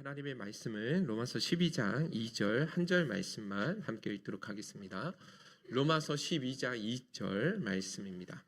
하나님의 말씀은 로마서 12장 2절 한 절 말씀만 함께 읽도록 하겠습니다. 로마서 12장 2절 말씀입니다.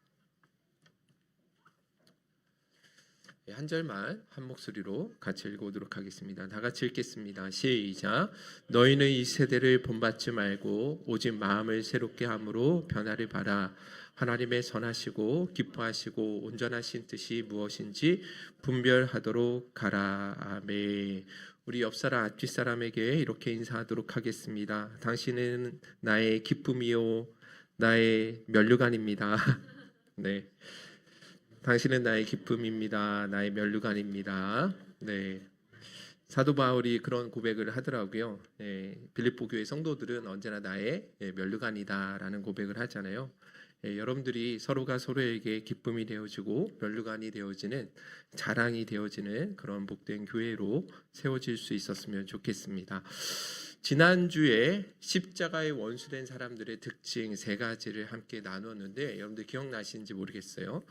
한 절만 한 목소리로 같이 읽어보도록 하겠습니다. 다 같이 읽겠습니다. 시작. 너희는 이 세대를 본받지 말고 오직 마음을 새롭게 함으로 변화를 바라. 하나님의 선하시고 기뻐하시고 온전하신 뜻이 무엇인지 분별하도록 가라. 아멘. 우리 옆사람 앞뒷사람에게 이렇게 인사하도록 하겠습니다. 당신은 나의 기쁨이요 나의 면류관입니다. 네. 당신은 나의 기쁨입니다. 나의 면류관입니다. 네. 사도 바울이 그런 고백을 하더라고요. 빌립보 교회 성도들은 언제나 나의 면류관이다라는 고백을 하잖아요. 여러분들이 서로가 서로에게 기쁨이 되어지고 면류관이 되어지는 자랑이 되어지는 그런 복된 교회로 세워질 수 있었으면 좋겠습니다. 지난주에 십자가의 원수된 사람들의 특징 세 가지를 함께 나눴는데 여러분들 기억나시는지 모르겠어요.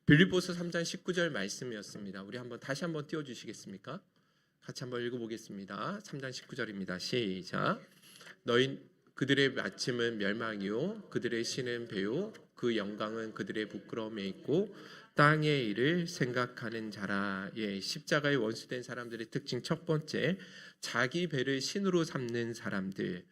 빌립보서 3장 19절 말씀이었습니다. 우리 다시 한번 띄워주시겠습니까? 같이 한번 읽어보겠습니다. 3장 19절입니다. 시작. 너희 그들의 마침은 멸망이요 그들의 신은 배요 그 영광은 그들의 부끄러움에 있고 땅의 일을 생각하는 자라. 십자가의 원수된 사람들의 특징 첫 번째, 자기 배를 신으로 삼는 사람들.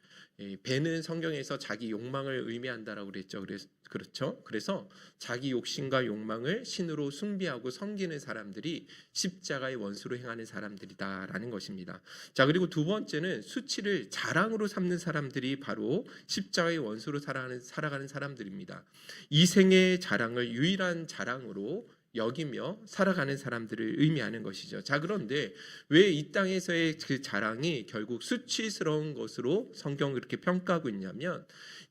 배는 성경에서 자기 욕망을 의미한다라고 그랬죠. 그렇죠? 그래서 자기 욕심과 욕망을 신으로 숭배하고 섬기는 사람들이 십자가의 원수로 행하는 사람들이다라는 것입니다. 자, 그리고 두 번째는 수치를 자랑으로 삼는 사람들이 바로 십자가의 원수로 살아가는 사람들입니다. 이 생의 자랑을 유일한 자랑으로 여기며 살아가는 사람들을 의미하는 것이죠. 자, 그런데 왜 이 땅에서의 그 자랑이 결국 수치스러운 것으로 성경을 그렇게 평가하고 있냐면,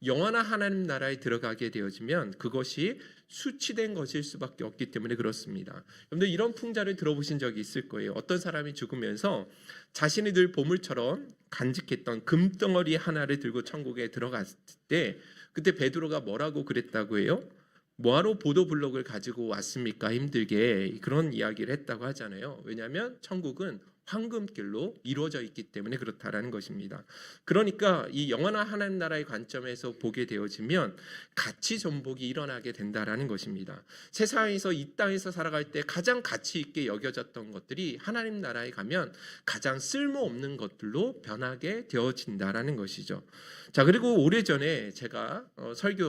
영원한 하나님 나라에 들어가게 되어지면 그것이 수치된 것일 수밖에 없기 때문에 그렇습니다. 여러분들 이런 풍자를 들어보신 적이 있을 거예요. 어떤 사람이 죽으면서 자신이 늘 보물처럼 간직했던 금덩어리 하나를 들고 천국에 들어갔을 때 그때 베드로가 뭐라고 그랬다고 해요? 뭐하러 보도블록을 가지고 왔습니까? 힘들게 그런 이야기를 했다고 하잖아요. 왜냐하면 천국은 황금길로 이루어져 있기 때문에 그렇다라는 것입니다. 그러니까 이 영원한 하나님 나라의 관점에서 보게 되어지면 가치 전복이 일어나게 된다라는 것입니다. 세상에서 이 땅에서 살아갈 때 가장 가치 있게 여겨졌던 것들이 하나님 나라에 가면 가장 쓸모없는 것들로 변하게 되어진다라는 것이죠. 자, 그리고 오래전에 제가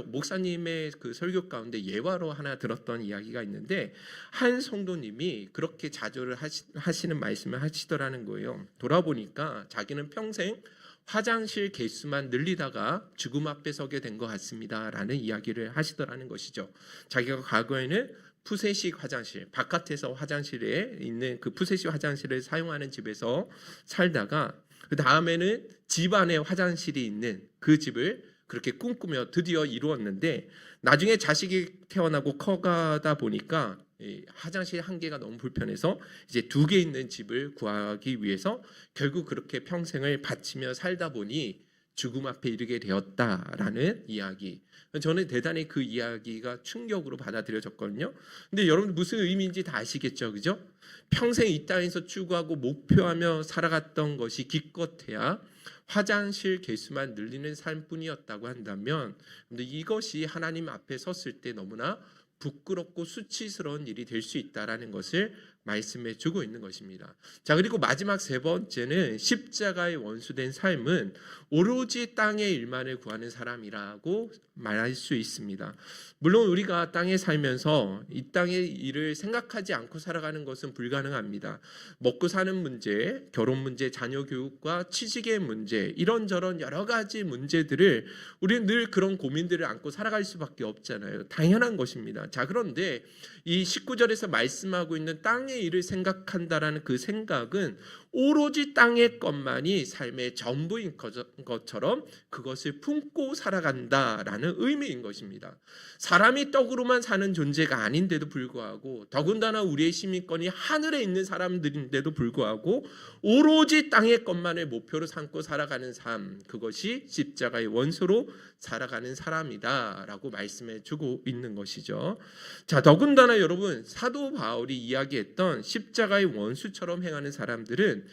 목사님의 그 설교 가운데 예화로 하나 들었던 이야기가 있는데, 한 성도님이 그렇게 자조를 하시는 말씀을 하시더라는 거예요. 돌아보니까 자기는 평생 화장실 개수만 늘리다가 죽음 앞에 서게 된 것 같습니다 라는 이야기를 하시더라는 것이죠. 자기가 과거에는 푸세식 화장실, 바깥에서 화장실에 있는 그 푸세식 화장실을 사용하는 집에서 살다가 그 다음에는 집 안에 화장실이 있는 그 집을 그렇게 꿈꾸며 드디어 이루었는데, 나중에 자식이 태어나고 커가다 보니까 화장실 한 개가 너무 불편해서 이제 2개 있는 집을 구하기 위해서 결국 그렇게 평생을 바치며 살다 보니 죽음 앞에 이르게 되었다라는 이야기. 저는 대단히 그 이야기가 충격으로 받아들여졌거든요. 근데 여러분 무슨 의미인지 다 아시겠죠, 그죠? 평생 이 땅에서 추구하고 목표하며 살아갔던 것이 기껏해야 화장실 개수만 늘리는 삶뿐이었다고 한다면, 근데 이것이 하나님 앞에 섰을 때 너무나 부끄럽고 수치스러운 일이 될 수 있다라는 것을 말씀해 주고 있는 것입니다. 자, 그리고 마지막 세 번째는 십자가의 원수된 삶은 오로지 땅의 일만을 구하는 사람이라고 말할 수 있습니다. 물론 우리가 땅에 살면서 이 땅의 일을 생각하지 않고 살아가는 것은 불가능합니다. 먹고 사는 문제, 결혼 문제, 자녀 교육과 취직의 문제, 이런저런 여러 가지 문제들을 우리는 늘 그런 고민들을 안고 살아갈 수밖에 없잖아요. 당연한 것입니다. 자, 그런데 이 19절에서 말씀하고 있는 땅의 일을 생각한다라는 그 생각은 오로지 땅의 것만이 삶의 전부인 것처럼 그것을 품고 살아간다라는 의미인 것입니다. 사람이 떡으로만 사는 존재가 아닌데도 불구하고, 더군다나 우리의 시민권이 하늘에 있는 사람들인데도 불구하고 오로지 땅의 것만을 목표로 삼고 살아가는 삶, 그것이 십자가의 원수로 살아가는 사람이다라고 말씀해 주고 있는 것이죠. 자, 더군다나 여러분, 사도 바울이 이야기했던 십자가의 원수처럼 행하는 사람들은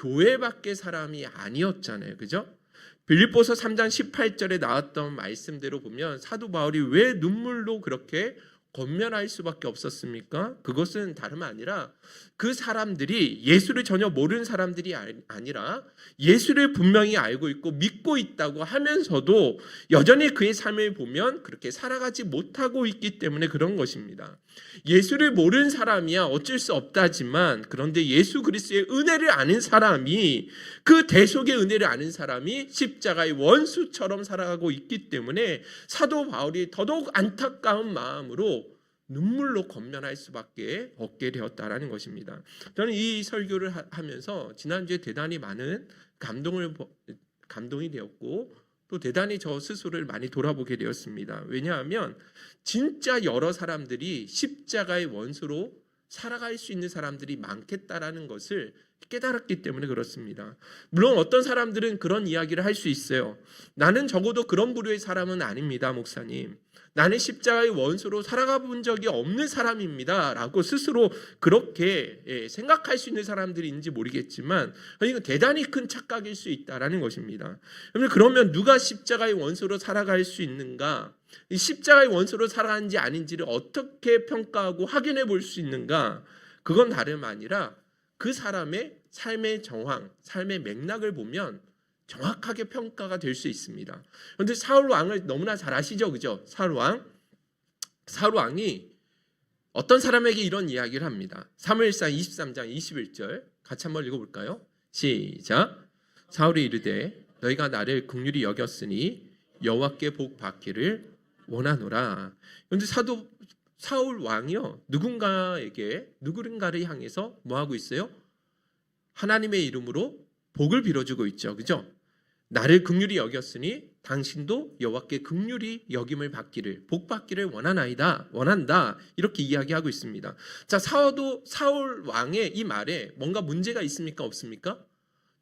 교회 밖의 사람이 아니었잖아요. 그죠? 빌립보서 3장 18절에 나왔던 말씀대로 보면 사도 바울이 왜 눈물로 그렇게 권면할 수밖에 없었습니까? 그것은 다름 아니라 그 사람들이 예수를 전혀 모르는 사람들이 아니라 예수를 분명히 알고 있고 믿고 있다고 하면서도 여전히 그의 삶을 보면 그렇게 살아가지 못하고 있기 때문에 그런 것입니다. 예수를 모르는 사람이야 어쩔 수 없다지만, 그런데 예수 그리스도의 은혜를 아는 사람이, 그 대속의 은혜를 아는 사람이 십자가의 원수처럼 살아가고 있기 때문에 사도 바울이 더더욱 안타까운 마음으로 눈물로 권면할 수밖에 없게 되었다라는 것입니다. 저는 이 설교를 하면서 지난주에 대단히 많은 감동이 되었고 또 대단히 저 스스로를 많이 돌아보게 되었습니다. 왜냐하면 진짜 여러 사람들이 십자가의 원수로 살아갈 수 있는 사람들이 많겠다라는 것을 깨달았기 때문에 그렇습니다. 물론 어떤 사람들은 그런 이야기를 할 수 있어요. 나는 적어도 그런 부류의 사람은 아닙니다, 목사님. 나는 십자가의 원수로 살아가 본 적이 없는 사람입니다 라고 스스로 그렇게 생각할 수 있는 사람들이 있는지 모르겠지만 이건 대단히 큰 착각일 수 있다는 것입니다. 그러면 누가 십자가의 원수로 살아갈 수 있는가? 십자가의 원수로 살아가는지 아닌지를 어떻게 평가하고 확인해 볼 수 있는가? 그건 다름 아니라 그 사람의 삶의 정황, 삶의 맥락을 보면 정확하게 평가가 될 수 있습니다. 그런데 사울 왕을 너무나 잘 아시죠? 그죠? 사울 왕이 어떤 사람에게 이런 이야기를 합니다. 사무엘상 23장 21절 같이 한번 읽어볼까요? 시작. 사울이 이르되 너희가 나를 긍휼히 여겼으니 여호와께 복 받기를 원하노라. 그런데 사울 왕이요, 누군가를 향해서 뭐 하고 있어요? 하나님의 이름으로 복을 빌어주고 있죠. 그죠? 나를 긍휼히 여겼으니 당신도 여호와께 긍휼히 여김을 받기를, 복 받기를 원한다. 이렇게 이야기하고 있습니다. 자, 사울 왕의 이 말에 뭔가 문제가 있습니까? 없습니까?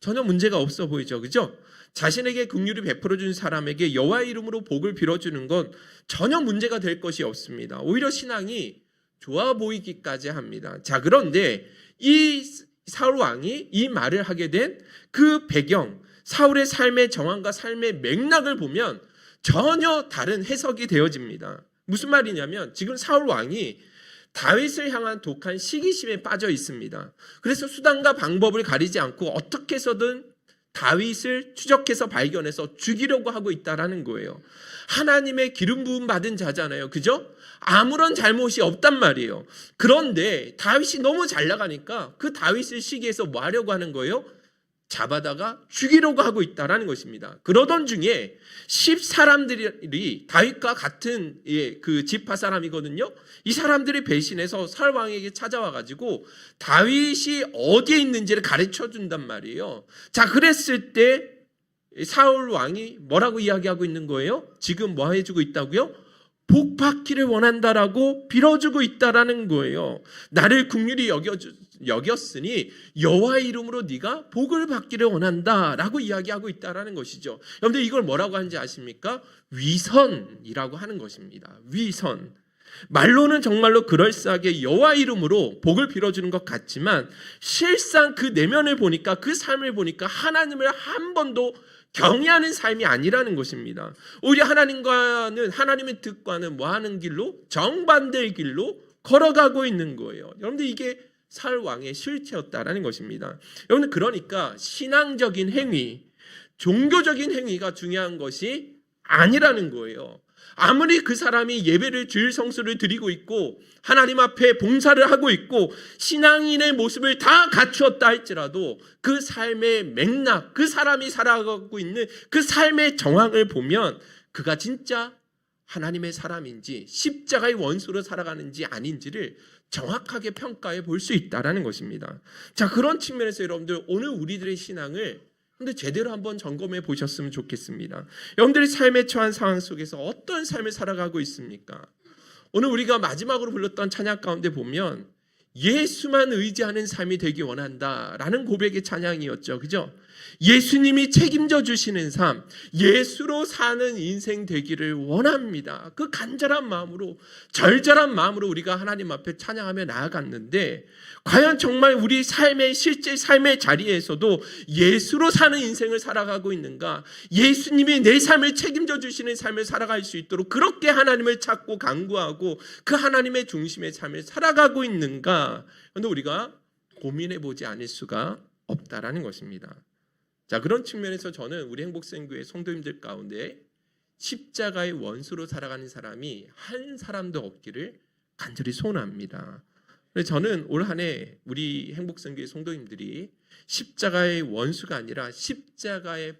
전혀 문제가 없어 보이죠. 그죠? 자신에게 긍휼히 베풀어 준 사람에게 여호와의 이름으로 복을 빌어주는 건 전혀 문제가 될 것이 없습니다. 오히려 신앙이 좋아 보이기까지 합니다. 자, 그런데 이 사울 왕이 이 말을 하게 된 그 배경, 사울의 삶의 정황과 삶의 맥락을 보면 전혀 다른 해석이 되어집니다. 무슨 말이냐면 지금 사울 왕이 다윗을 향한 독한 시기심에 빠져 있습니다. 그래서 수단과 방법을 가리지 않고 어떻게 해서든 다윗을 추적해서 발견해서 죽이려고 하고 있다라는 거예요. 하나님의 기름 부음 받은 자잖아요. 그죠? 아무런 잘못이 없단 말이에요. 그런데 다윗이 너무 잘 나가니까 그 다윗을 시기해서 뭐 하려고 하는 거예요? 잡아다가 죽이려고 하고 있다라는 것입니다. 그러던 중에 10사람들이 다윗과 같은 그 지파 사람이거든요. 이 사람들이 배신해서 사울 왕에게 찾아와 가지고 다윗이 어디에 있는지를 가르쳐 준단 말이에요. 자, 그랬을 때 사울 왕이 뭐라고 이야기하고 있는 거예요? 지금 뭐 해주고 있다고요? 복 받기를 원한다라고 빌어주고 있다라는 거예요. 나를 긍휼히 여겼으니 여호와의 이름으로 네가 복을 받기를 원한다라고 이야기하고 있다라는 것이죠. 여러분들 이걸 뭐라고 하는지 아십니까? 위선이라고 하는 것입니다. 위선. 말로는 정말로 그럴싸하게 여호와 이름으로 복을 빌어주는 것 같지만 실상 그 내면을 보니까, 그 삶을 보니까 하나님을 한 번도 경외하는 삶이 아니라는 것입니다. 오히려 하나님의 뜻과는 뭐 하는 길로? 정반대의 길로 걸어가고 있는 거예요. 여러분들 이게 사울 왕의 실체였다라는 것입니다. 여러분, 그러니까 신앙적인 행위, 종교적인 행위가 중요한 것이 아니라는 거예요. 아무리 그 사람이 예배를 주일 성수를 드리고 있고 하나님 앞에 봉사를 하고 있고 신앙인의 모습을 다 갖추었다 할지라도 그 삶의 맥락, 그 사람이 살아가고 있는 그 삶의 정황을 보면 그가 진짜 하나님의 사람인지 십자가의 원수로 살아가는지 아닌지를 정확하게 평가해 볼 수 있다는 것입니다. 자, 그런 측면에서 여러분들 오늘 우리들의 신앙을 제대로 한번 점검해 보셨으면 좋겠습니다. 여러분들이 삶에 처한 상황 속에서 어떤 삶을 살아가고 있습니까? 오늘 우리가 마지막으로 불렀던 찬양 가운데 보면 예수만 의지하는 삶이 되기 원한다라는 고백의 찬양이었죠. 그죠? 예수님이 책임져 주시는 삶, 예수로 사는 인생 되기를 원합니다. 그 간절한 마음으로, 절절한 마음으로 우리가 하나님 앞에 찬양하며 나아갔는데, 과연 정말 우리 삶의 실제 삶의 자리에서도 예수로 사는 인생을 살아가고 있는가? 예수님이 내 삶을 책임져 주시는 삶을 살아갈 수 있도록 그렇게 하나님을 찾고 간구하고 그 하나님의 중심의 삶을 살아가고 있는가? 그런데 우리가 고민해 보지 않을 수가 없다라는 것입니다. 자, 그런 측면에서 저는 우리 행복생교회 성도님들 가운데 십자가의 원수로 살아가는 사람이 한 사람도 없기를 간절히 소원합니다. 그래서 저는 올 한 해 우리 행복생교회 성도님들이 십자가의 원수가 아니라 십자가의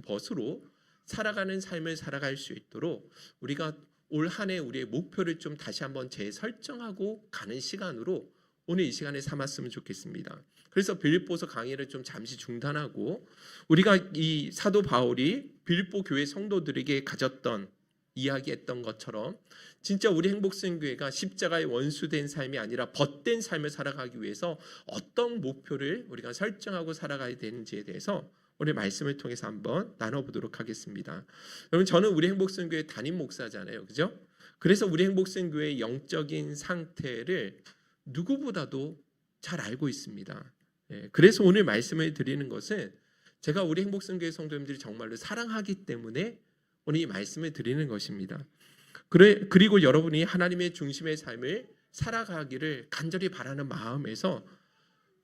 벗으로 살아가는 삶을 살아갈 수 있도록 우리가 올 한 해 우리의 목표를 좀 다시 한번 재설정하고 가는 시간으로 오늘 이 시간에 삼았으면 좋겠습니다. 그래서 빌립보서 강의를 좀 잠시 중단하고 우리가 이 사도 바울이 빌립보 교회 성도들에게 가졌던 이야기했던 것처럼 진짜 우리 행복생교회가 십자가의 원수된 삶이 아니라 벗된 삶을 살아가기 위해서 어떤 목표를 우리가 설정하고 살아가야 되는지에 대해서 오늘 말씀을 통해서 한번 나눠보도록 하겠습니다. 여러분, 저는 우리 행복생교회 담임 목사잖아요, 그죠? 그래서 우리 행복생교회의 영적인 상태를 누구보다도 잘 알고 있습니다. 그래서 오늘 말씀을 드리는 것은 제가 우리 행복생교회 성도님들이 정말로 사랑하기 때문에 오늘 이 말씀을 드리는 것입니다. 그리고 여러분이 하나님의 중심의 삶을 살아가기를 간절히 바라는 마음에서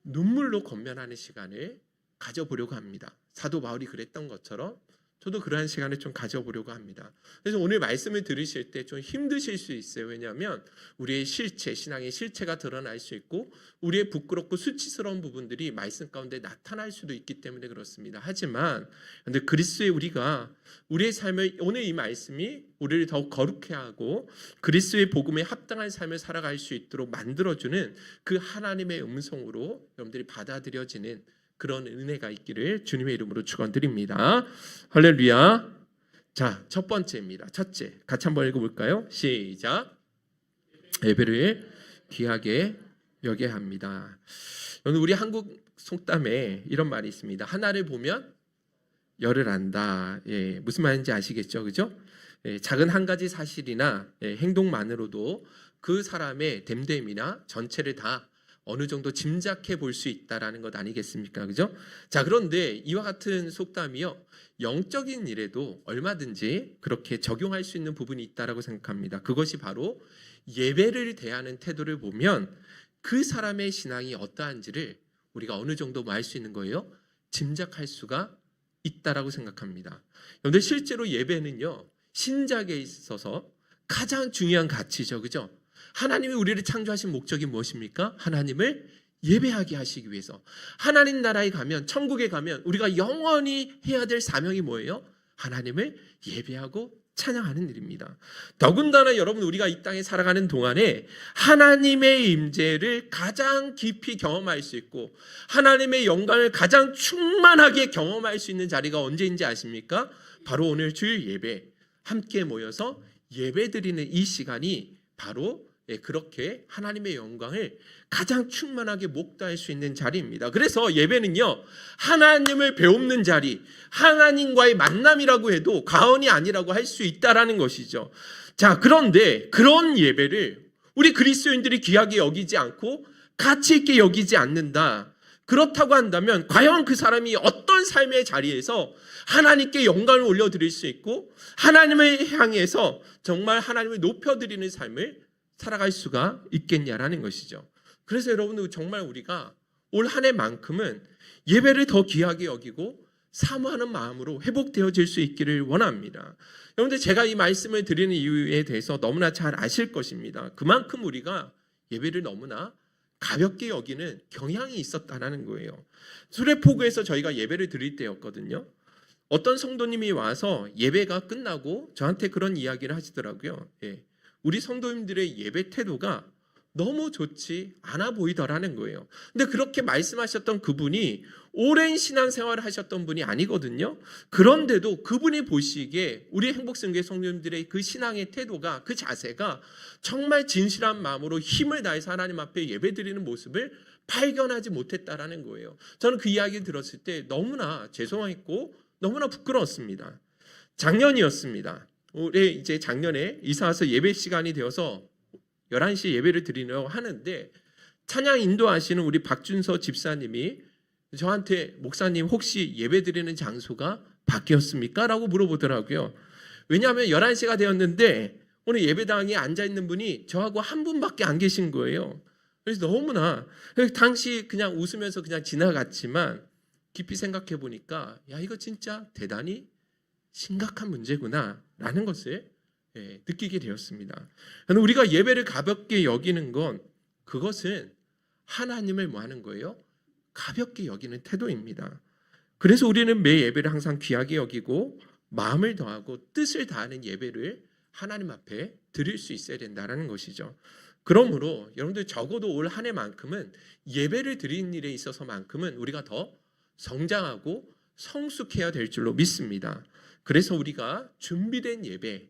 눈물로 권면하는 시간을 가져보려고 합니다. 사도 바울이 그랬던 것처럼 저도 그러한 시간을 좀 가져보려고 합니다. 그래서 오늘 말씀을 들으실 때 좀 힘드실 수 있어요. 왜냐하면 우리의 실체, 신앙의 실체가 드러날 수 있고 우리의 부끄럽고 수치스러운 부분들이 말씀 가운데 나타날 수도 있기 때문에 그렇습니다. 하지만 근데 그리스도의 우리가 우리의 삶을, 오늘 이 말씀이 우리를 더욱 거룩해 하고 그리스도의 복음에 합당한 삶을 살아갈 수 있도록 만들어주는 그 하나님의 음성으로 여러분들이 받아들여지는 그런 은혜가 있기를 주님의 이름으로 축원드립니다. 할렐루야. 자, 첫 번째입니다. 첫째, 같이 한번 읽어볼까요? 시작. 예배를 귀하게 여겨야 합니다. 오늘 우리 한국 속담에 이런 말이 있습니다. 하나를 보면 열을 안다. 무슨 말인지 아시겠죠, 그죠? 작은 한 가지 사실이나 행동만으로도 그 사람의 됨됨이나 전체를 다 어느 정도 짐작해 볼 수 있다라는 것 아니겠습니까? 그죠? 자, 그런데 이와 같은 속담이요, 영적인 일에도 얼마든지 그렇게 적용할 수 있는 부분이 있다라고 생각합니다. 그것이 바로 예배를 대하는 태도를 보면 그 사람의 신앙이 어떠한지를 우리가 어느 정도 알 수 있는 거예요? 짐작할 수가 있다라고 생각합니다. 그런데 실제로 예배는요, 신작에 있어서 가장 중요한 가치죠. 그죠? 하나님이 우리를 창조하신 목적이 무엇입니까? 하나님을 예배하게 하시기 위해서. 하나님 나라에 가면, 천국에 가면 우리가 영원히 해야 될 사명이 뭐예요? 하나님을 예배하고 찬양하는 일입니다. 더군다나 여러분, 우리가 이 땅에 살아가는 동안에 하나님의 임재를 가장 깊이 경험할 수 있고 하나님의 영광을 가장 충만하게 경험할 수 있는 자리가 언제인지 아십니까? 바로 오늘 주일 예배, 함께 모여서 예배드리는 이 시간이 바로 그렇게 하나님의 영광을 가장 충만하게 목도할 수 있는 자리입니다. 그래서 예배는요, 하나님을 배우는 자리, 하나님과의 만남이라고 해도 과언이 아니라고 할 수 있다라는 것이죠. 자, 그런데 그런 예배를 우리 그리스도인들이 귀하게 여기지 않고 가치 있게 여기지 않는다. 그렇다고 한다면 과연 그 사람이 어떤 삶의 자리에서 하나님께 영광을 올려드릴 수 있고 하나님을 향해서 정말 하나님을 높여드리는 삶을 살아갈 수가 있겠냐라는 것이죠. 그래서 여러분, 정말 우리가 올 한 해만큼은 예배를 더 귀하게 여기고 사모하는 마음으로 회복되어질 수 있기를 원합니다. 여러분들, 제가 이 말씀을 드리는 이유에 대해서 너무나 잘 아실 것입니다. 그만큼 우리가 예배를 너무나 가볍게 여기는 경향이 있었다는 거예요. 수레포구에서 저희가 예배를 드릴 때였거든요. 어떤 성도님이 와서 예배가 끝나고 저한테 그런 이야기를 하시더라고요. 우리 성도님들의 예배 태도가 너무 좋지 않아 보이더라는 거예요. 근데 그렇게 말씀하셨던 그분이 오랜 신앙생활을 하셨던 분이 아니거든요. 그런데도 그분이 보시기에 우리 행복성교회 성도님들의 그 신앙의 태도가, 그 자세가 정말 진실한 마음으로 힘을 다해서 하나님 앞에 예배드리는 모습을 발견하지 못했다라는 거예요. 저는 그 이야기 들었을 때 너무나 죄송했고 너무나 부끄러웠습니다. 작년이었습니다. 올해 이제 작년에 이사 와서 예배 시간이 되어서 11시에 예배를 드리려고 하는데 찬양 인도하시는 우리 박준서 집사님이 저한테 목사님 혹시 예배 드리는 장소가 바뀌었습니까? 라고 물어보더라고요. 왜냐하면 11시가 되었는데 오늘 예배당에 앉아있는 분이 저하고 한 분밖에 안 계신 거예요. 그래서 너무나 당시 그냥 웃으면서 그냥 지나갔지만 깊이 생각해 보니까 야, 이거 진짜 대단히 심각한 문제구나 라는 것을 느끼게 되었습니다. 우리가 예배를 가볍게 여기는 건 그것은 하나님을 뭐 하는 거예요? 가볍게 여기는 태도입니다. 그래서 우리는 매 예배를 항상 귀하게 여기고 마음을 더하고 뜻을 다하는 예배를 하나님 앞에 드릴 수 있어야 된다는 것이죠. 그러므로 여러분들 적어도 올 한 해만큼은 예배를 드리는 일에 있어서만큼은 우리가 더 성장하고 성숙해야 될 줄로 믿습니다. 그래서 우리가 준비된 예배,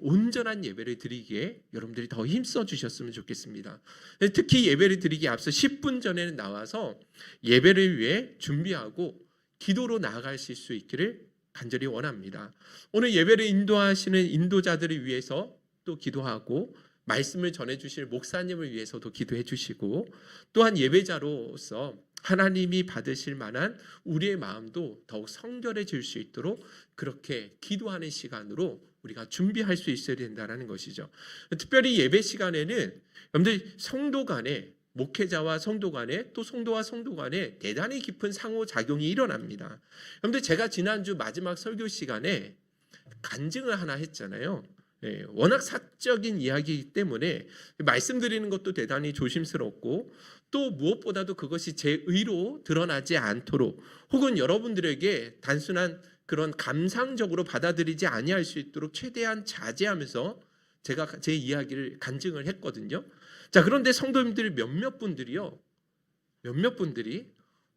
온전한 예배를 드리기에 여러분들이 더 힘써 주셨으면 좋겠습니다. 특히 예배를 드리기에 앞서 10분 전에는 나와서 예배를 위해 준비하고 기도로 나아가실 수 있기를 간절히 원합니다. 오늘 예배를 인도하시는 인도자들을 위해서 또 기도하고 말씀을 전해주실 목사님을 위해서도 기도해 주시고 또한 예배자로서 하나님이 받으실 만한 우리의 마음도 더욱 성결해질 수 있도록 그렇게 기도하는 시간으로 우리가 준비할 수 있어야 된다는 것이죠. 특별히 예배 시간에는 여러분들 성도 간에, 목회자와 성도 간에, 또 성도와 성도 간에 대단히 깊은 상호작용이 일어납니다. 여러분들 제가 지난주 마지막 설교 시간에 간증을 하나 했잖아요. 워낙 사적인 이야기이기 때문에 말씀드리는 것도 대단히 조심스럽고 또 무엇보다도 그것이 제 의로 드러나지 않도록 혹은 여러분들에게 단순한 그런 감상적으로 받아들이지 아니할 수 있도록 최대한 자제하면서 제가 제 이야기를 간증을 했거든요. 자, 그런데 성도님들 몇몇 분들이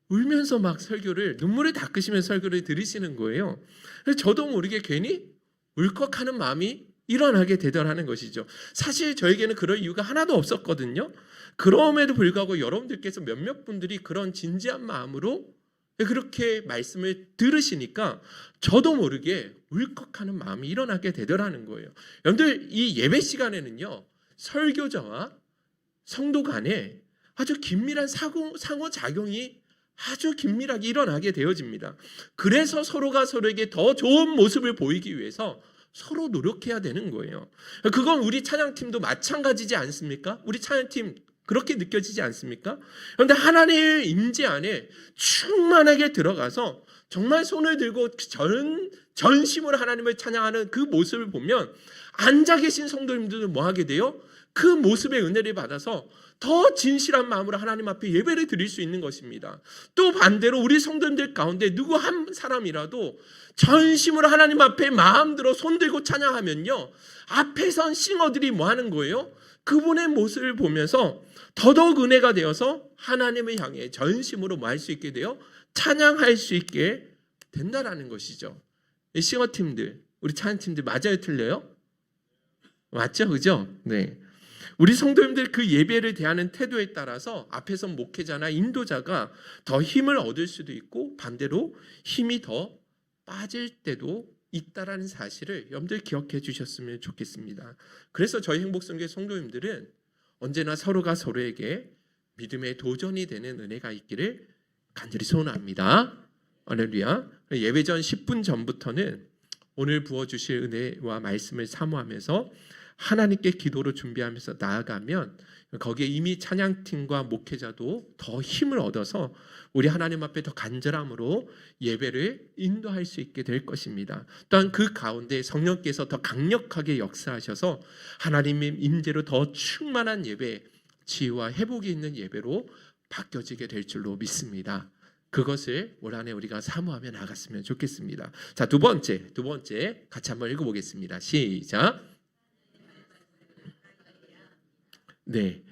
울면서 막 설교를 눈물을 닦으시면서 설교를 들으시는 거예요. 그래서 저도 모르게 괜히 울컥하는 마음이 일어나게 되더라는 것이죠. 사실 저에게는 그럴 이유가 하나도 없었거든요. 그럼에도 불구하고 여러분들께서 몇몇 분들이 그런 진지한 마음으로 그렇게 말씀을 들으시니까 저도 모르게 울컥하는 마음이 일어나게 되더라는 거예요. 여러분들 이 예배 시간에는요, 설교자와 성도 간에 아주 긴밀한 상호작용이 아주 긴밀하게 일어나게 되어집니다. 그래서 서로가 서로에게 더 좋은 모습을 보이기 위해서 서로 노력해야 되는 거예요. 그건 우리 찬양팀도 마찬가지지 않습니까? 우리 찬양팀 그렇게 느껴지지 않습니까? 그런데 하나님의 임재 안에 충만하게 들어가서 정말 손을 들고 전심으로 하나님을 찬양하는 그 모습을 보면 앉아 계신 성도님들은 뭐 하게 돼요? 그 모습의 은혜를 받아서 더 진실한 마음으로 하나님 앞에 예배를 드릴 수 있는 것입니다. 또 반대로 우리 성도님들 가운데 누구 한 사람이라도 전심으로 하나님 앞에 마음 들어 손 들고 찬양하면요, 앞에 선 싱어들이 뭐 하는 거예요? 그분의 모습을 보면서 더더욱 은혜가 되어서 하나님을 향해 전심으로 뭐 할 수 있게 돼요? 찬양할 수 있게 된다라는 것이죠. 싱어팀들, 우리 찬양팀들 맞아요, 틀려요? 맞죠, 그죠? 네. 우리 성도님들 그 예배를 대하는 태도에 따라서 앞에서 목회자나 인도자가 더 힘을 얻을 수도 있고 반대로 힘이 더 빠질 때도 있다라는 사실을 여러분들 기억해 주셨으면 좋겠습니다. 그래서 저희 행복성교회 성도님들은 언제나 서로가 서로에게 믿음의 도전이 되는 은혜가 있기를 간절히 소원합니다. 할렐루야. 예배 전 10분 전부터는 오늘 부어주실 은혜와 말씀을 사모하면서 하나님께 기도로 준비하면서 나아가면 거기에 이미 찬양팀과 목회자도 더 힘을 얻어서 우리 하나님 앞에 더 간절함으로 예배를 인도할 수 있게 될 것입니다. 또한 그 가운데 성령께서 더 강력하게 역사하셔서 하나님의 임재로 더 충만한 예배, 치유와 회복이 있는 예배로 바뀌어지게 될 줄로 믿습니다. 그것을 올 한해 우리가 사모하며 나갔으면 좋겠습니다. 자, 두 번째 같이 한번 읽어보겠습니다. 시작. 네.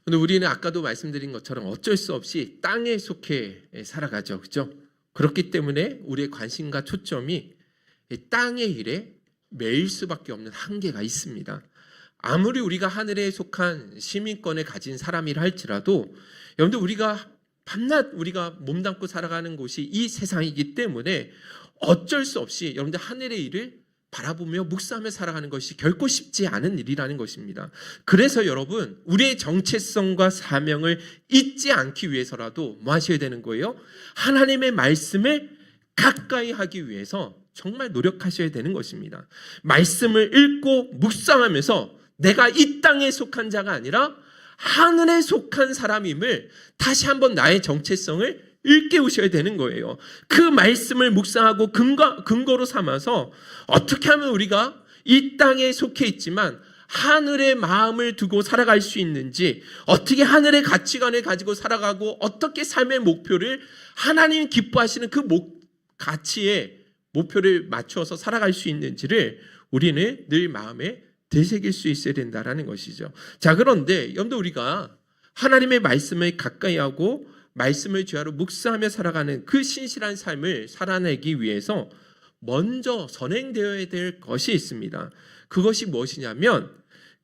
근데 우리는 아까도 말씀드린 것처럼 어쩔 수 없이 땅에 속해 살아가죠. 그죠? 그렇기 때문에 우리의 관심과 초점이 이 땅의 일에 매일 수밖에 없는 한계가 있습니다. 아무리 우리가 하늘에 속한 시민권을 가진 사람이라 할지라도 여러분들 우리가 밤낮 우리가 몸담고 살아가는 곳이 이 세상이기 때문에 어쩔 수 없이 여러분들 하늘의 일을 바라보며 묵상하며 살아가는 것이 결코 쉽지 않은 일이라는 것입니다. 그래서 여러분 우리의 정체성과 사명을 잊지 않기 위해서라도 뭐 하셔야 되는 거예요? 하나님의 말씀을 가까이 하기 위해서 정말 노력하셔야 되는 것입니다. 말씀을 읽고 묵상하면서 내가 이 땅에 속한 자가 아니라 하늘에 속한 사람임을 다시 한번 나의 정체성을 일깨우셔야 되는 거예요. 그 말씀을 묵상하고 근거로 삼아서 어떻게 하면 우리가 이 땅에 속해 있지만 하늘의 마음을 두고 살아갈 수 있는지, 어떻게 하늘의 가치관을 가지고 살아가고 어떻게 삶의 목표를 하나님 기뻐하시는 그 가치에 목표를 맞추어서 살아갈 수 있는지를 우리는 늘 마음에 되새길 수 있어야 된다라는 것이죠. 자, 그런데 여러분들 우리가 하나님의 말씀을 가까이 하고 말씀을 주야로 묵상하며 살아가는 그 신실한 삶을 살아내기 위해서 먼저 선행되어야 될 것이 있습니다. 그것이 무엇이냐면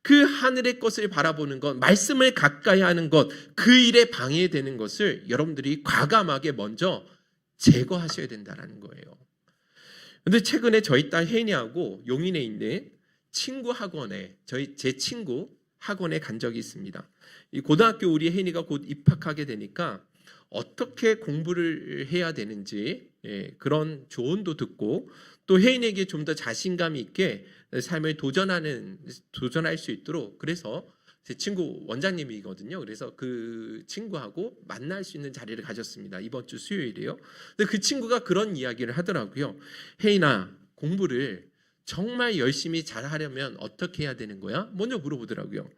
그 하늘의 것을 바라보는 것, 말씀을 가까이 하는 것, 그 일에 방해되는 것을 여러분들이 과감하게 먼저 제거하셔야 된다는 거예요. 그런데 최근에 저희 딸 혜인이하고 용인에 있는 친구 학원에 제 친구 학원에 간 적이 있습니다. 이 고등학교 우리 혜인이가 곧 입학하게 되니까 어떻게 공부를 해야 되는지 그런 조언도 듣고 또 혜인에게 좀 더 자신감 있게 삶을 도전할 수 있도록 그래서 제 친구 원장님이거든요. 그래서 그 친구하고 만날 수 있는 자리를 가졌습니다. 이번 주 수요일이에요. 근데 그 친구가 그런 이야기를 하더라고요. 혜인아, 공부를 정말 열심히 잘하려면 어떻게 해야 되는 거야? 먼저 물어보더라고요.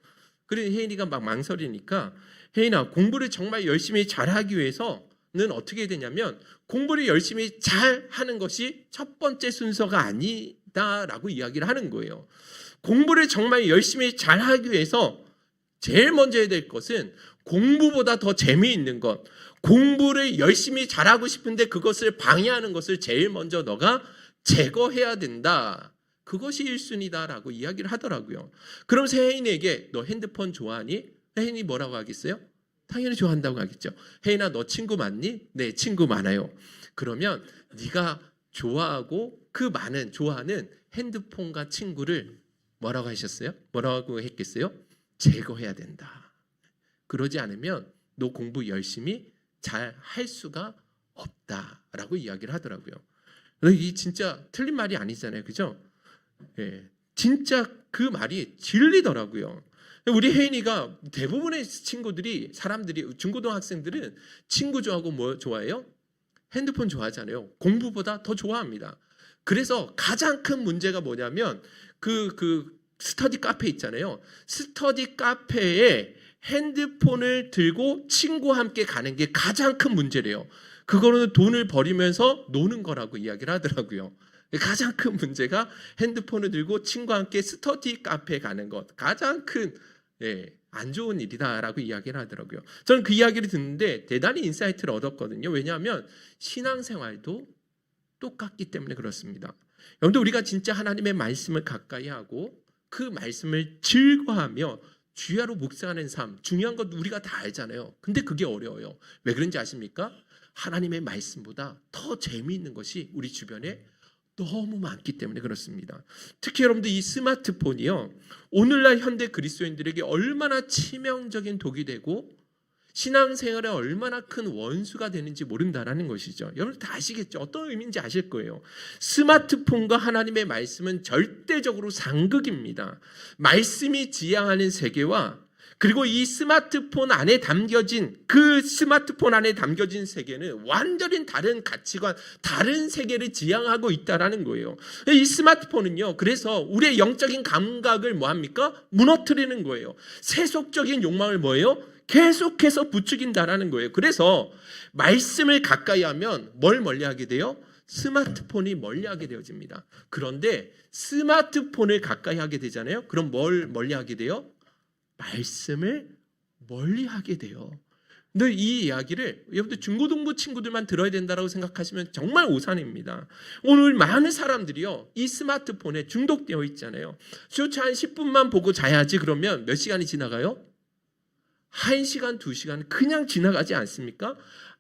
그래서 혜인이가 막 망설이니까 혜인아, 공부를 정말 열심히 잘하기 위해서는 어떻게 해야 되냐면 공부를 열심히 잘하는 것이 첫 번째 순서가 아니다라고 이야기를 하는 거예요. 공부를 정말 열심히 잘하기 위해서 제일 먼저 해야 될 것은 공부보다 더 재미있는 것, 공부를 열심히 잘하고 싶은데 그것을 방해하는 것을 제일 먼저 너가 제거해야 된다. 그것이 1순위다라고 이야기를 하더라고요. 그러면서 혜인에게 너 핸드폰 좋아하니? 혜인이 뭐라고 하겠어요? 당연히 좋아한다고 하겠죠. 혜인아, 너 친구 많니? 네, 친구 많아요. 그러면 네가 좋아하고 그 좋아하는 핸드폰과 친구를 뭐라고 하셨어요? 뭐라고 했겠어요? 제거해야 된다. 그러지 않으면 너 공부 열심히 잘 할 수가 없다라고 이야기를 하더라고요. 이 진짜 틀린 말이 아니잖아요. 그죠? 예, 진짜 그 말이 진리더라고요. 우리 혜인이가 대부분의 사람들이 중고등학생들은 친구 좋아하고 뭐 좋아해요? 핸드폰 좋아하잖아요. 공부보다 더 좋아합니다. 그래서 가장 큰 문제가 뭐냐면 그 스터디 카페 있잖아요. 스터디 카페에 핸드폰을 들고 친구와 함께 가는 게 가장 큰 문제래요. 그거는 돈을 버리면서 노는 거라고 이야기를 하더라고요. 가장 큰 문제가 핸드폰을 들고 친구와 함께 스터디 카페에 가는 것, 가장 큰 안 좋은 일이다라고 이야기를 하더라고요. 저는 그 이야기를 듣는데 대단히 인사이트를 얻었거든요. 왜냐하면 신앙생활도 똑같기 때문에 그렇습니다. 여러분들 우리가 진짜 하나님의 말씀을 가까이 하고 그 말씀을 즐거워하며 주야로 묵상하는 삶, 중요한 것 우리가 다 알잖아요. 근데 그게 어려워요. 왜 그런지 아십니까? 하나님의 말씀보다 더 재미있는 것이 우리 주변에 너무 많기 때문에 그렇습니다. 특히 여러분들 이 스마트폰이요, 오늘날 현대 그리스도인들에게 얼마나 치명적인 독이 되고 신앙생활에 얼마나 큰 원수가 되는지 모른다라는 것이죠. 여러분 다 아시겠죠? 어떤 의미인지 아실 거예요. 스마트폰과 하나님의 말씀은 절대적으로 상극입니다. 말씀이 지향하는 세계와 그리고 이 스마트폰 안에 담겨진 세계는 완전히 다른 가치관, 다른 세계를 지향하고 있다라는 거예요. 이 스마트폰은요, 그래서 우리의 영적인 감각을 뭐합니까? 무너뜨리는 거예요. 세속적인 욕망을 뭐예요? 계속해서 부추긴다라는 거예요. 그래서 말씀을 가까이 하면 뭘 멀리하게 돼요? 스마트폰이 멀리하게 되어집니다. 그런데 스마트폰을 가까이 하게 되잖아요. 그럼 뭘 멀리하게 돼요? 말씀을 멀리하게 돼요. 근데 이 이야기를 여러분들 중고등부 친구들만 들어야 된다고 생각하시면 정말 오산입니다. 오늘 많은 사람들이요, 이 스마트폰에 중독되어 있잖아요. 쇼츠 한 10분만 보고 자야지 그러면 몇 시간이 지나가요? 1시간, 2시간 그냥 지나가지 않습니까?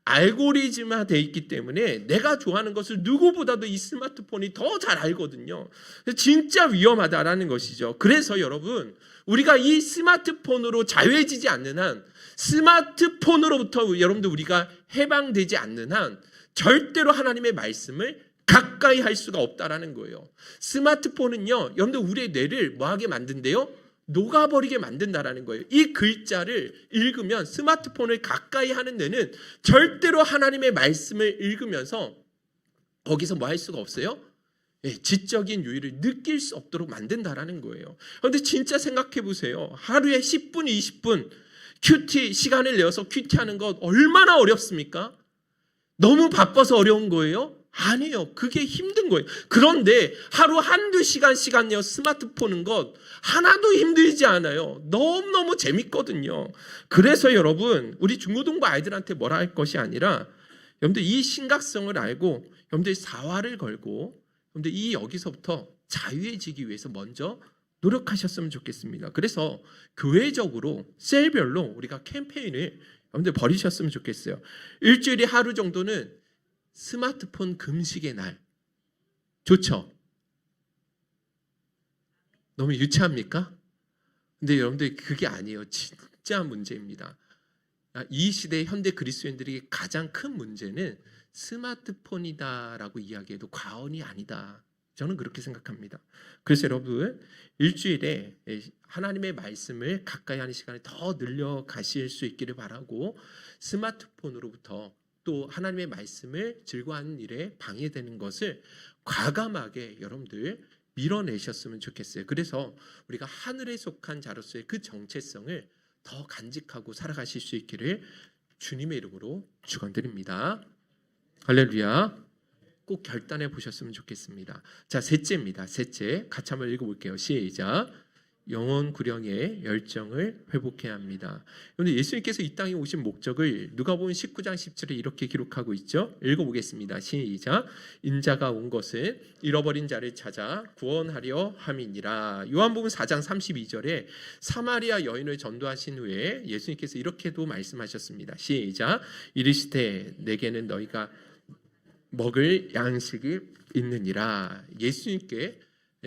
알고리즘화 되어 있기 때문에 내가 좋아하는 것을 누구보다도 이 스마트폰이 더 잘 알거든요. 진짜 위험하다라는 것이죠. 그래서 여러분, 우리가 이 스마트폰으로 자유해지지 않는 한, 스마트폰으로부터 여러분들 우리가 해방되지 않는 한 절대로 하나님의 말씀을 가까이 할 수가 없다라는 거예요. 스마트폰은요, 여러분들 우리의 뇌를 뭐하게 만든대요? 녹아버리게 만든다라는 거예요. 이 글자를 읽으면 스마트폰을 가까이 하는 데는 절대로 하나님의 말씀을 읽으면서 거기서 뭐 할 수가 없어요? 지적인 유의를 느낄 수 없도록 만든다라는 거예요. 그런데 진짜 생각해 보세요. 하루에 10분, 20분 큐티 시간을 내어서 큐티하는 것 얼마나 어렵습니까? 너무 바빠서 어려운 거예요? 아니에요. 그게 힘든 거예요. 그런데 하루 한두 시간 내어 스마트폰 하는 것 하나도 힘들지 않아요. 너무너무 재밌거든요. 그래서 여러분, 우리 중고등부 아이들한테 뭐라 할 것이 아니라 여러분들 이 심각성을 알고 여러분들 사활을 걸고 여러분들 이 여기서부터 자유해지기 위해서 먼저 노력하셨으면 좋겠습니다. 그래서 교회적으로 셀별로 우리가 캠페인을 여러분들 벌이셨으면 좋겠어요. 일주일에 하루 정도는 스마트폰 금식의 날. 좋죠? 너무 유치합니까? 근데 여러분들 그게 아니에요. 진짜 문제입니다. 이 시대의 현대 그리스도인들이 가장 큰 문제는 스마트폰이다라고 이야기해도 과언이 아니다. 저는 그렇게 생각합니다. 그래서 여러분, 일주일에 하나님의 말씀을 가까이 하는 시간을 더 늘려 가실 수 있기를 바라고, 스마트폰으로부터 또 하나님의 말씀을 즐거워하는 일에 방해되는 것을 과감하게 여러분들 밀어내셨으면 좋겠어요. 그래서 우리가 하늘에 속한 자로서의 그 정체성을 더 간직하고 살아가실 수 있기를 주님의 이름으로 축원드립니다. 할렐루야. 꼭 결단해 보셨으면 좋겠습니다. 자, 셋째입니다. 셋째, 같이 한번 읽어볼게요. 시작. 영혼 구령의 열정을 회복해야 합니다. 그런데 예수님께서 이 땅에 오신 목적을 누가복음 19장 10절에 이렇게 기록하고 있죠. 읽어보겠습니다. 시작. 인자가 온 것은 잃어버린 자를 찾아 구원하려 함이니라. 요한복음 4장 32절에 사마리아 여인을 전도하신 후에 예수님께서 이렇게도 말씀하셨습니다. 시작. 이르시되 내게는 너희가 먹을 양식이 있느니라. 예수님께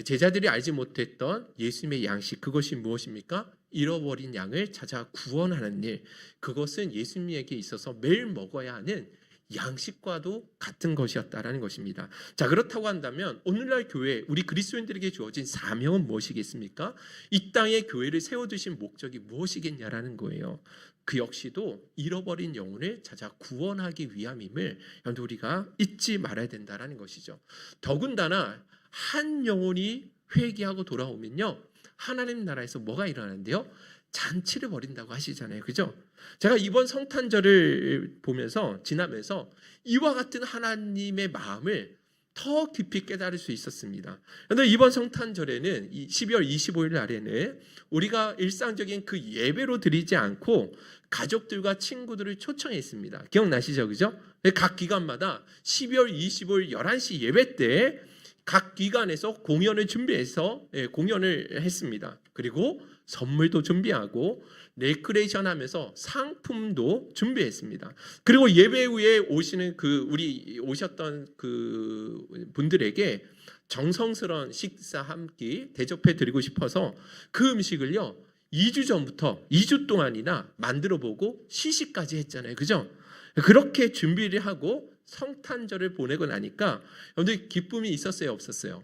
제자들이 알지 못했던 예수님의 양식, 그것이 무엇입니까? 잃어버린 양을 찾아 구원하는 일. 그것은 예수님에게 있어서 매일 먹어야 하는 양식과도 같은 것이었다라는 것입니다. 자, 그렇다고 한다면 오늘날 교회, 우리 그리스도인들에게 주어진 사명은 무엇이겠습니까? 이 땅에 교회를 세워두신 목적이 무엇이겠냐라는 거예요. 그 역시도 잃어버린 영혼을 찾아 구원하기 위함임을 우리가 잊지 말아야 된다라는 것이죠. 더군다나 한 영혼이 회개하고 돌아오면요, 하나님 나라에서 뭐가 일어나는데요? 잔치를 벌인다고 하시잖아요. 그죠? 제가 이번 성탄절을 보면서 지나면서 이와 같은 하나님의 마음을 더 깊이 깨달을 수 있었습니다. 그런데 이번 성탄절에는 12월 25일 날에는 우리가 일상적인 그 예배로 드리지 않고 가족들과 친구들을 초청했습니다. 기억나시죠? 그죠? 각 기관마다 12월 25일 11시 예배 때 각 기관에서 공연을 준비해서 공연을 했습니다. 그리고 선물도 준비하고 레크레이션 하면서 상품도 준비했습니다. 그리고 예배 후에 오시는 우리 오셨던 그 분들에게 정성스러운 식사 한 끼 대접해 드리고 싶어서 그 음식을요 2주 전부터 2주 동안이나 만들어 보고 시식까지 했잖아요. 그죠? 그렇게 준비를 하고 성탄절을 보내고 나니까 여러분들 기쁨이 있었어요, 없었어요?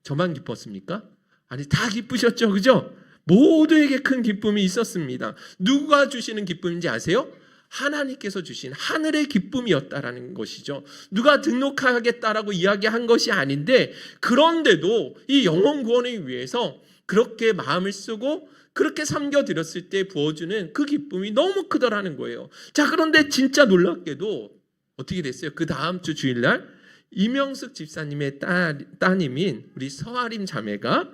저만 기뻤습니까? 아니, 다 기쁘셨죠, 그죠? 모두에게 큰 기쁨이 있었습니다. 누가 주시는 기쁨인지 아세요? 하나님께서 주신 하늘의 기쁨이었다라는 것이죠. 누가 등록하겠다라고 이야기한 것이 아닌데, 그런데도 이 영혼 구원을 위해서 그렇게 마음을 쓰고 그렇게 섬겨드렸을 때 부어주는 그 기쁨이 너무 크더라는 거예요. 자, 그런데 진짜 놀랍게도 어떻게 됐어요? 그 다음 주 주일날 이명숙 집사님의 따님인 우리 서아림 자매가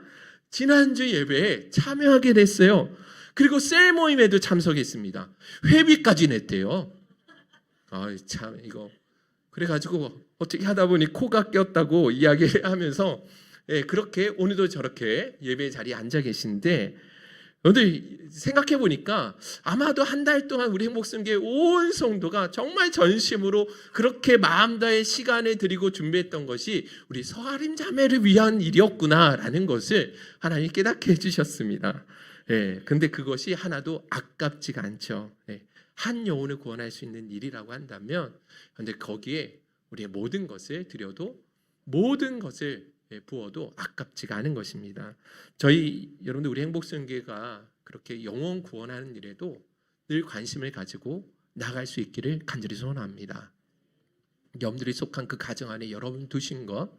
지난주 예배에 참여하게 됐어요. 그리고 셀 모임에도 참석했습니다. 회비까지 냈대요. 참 이거 그래가지고 어떻게 하다 보니 코가 꼈다고 이야기하면서 그렇게 오늘도 저렇게 예배 자리에 앉아 계신데, 여러분들 생각해 보니까 아마도 한 달 동안 우리 행복성교회 온 성도가 정말 전심으로 그렇게 마음 다해 시간을 드리고 준비했던 것이 우리 서아림 자매를 위한 일이었구나라는 것을 하나님 깨닫게 해주셨습니다. 근데 그것이 하나도 아깝지가 않죠. 한 영혼을 구원할 수 있는 일이라고 한다면, 근데 거기에 우리의 모든 것을 드려도, 모든 것을 부어도 아깝지가 않은 것입니다. 여러분들 우리 행복성교회가 그렇게 영혼 구원하는 일에도 늘 관심을 가지고 나갈 수 있기를 간절히 소원합니다. 여러분들이 속한 그 가정 안에 여러분 두신 것,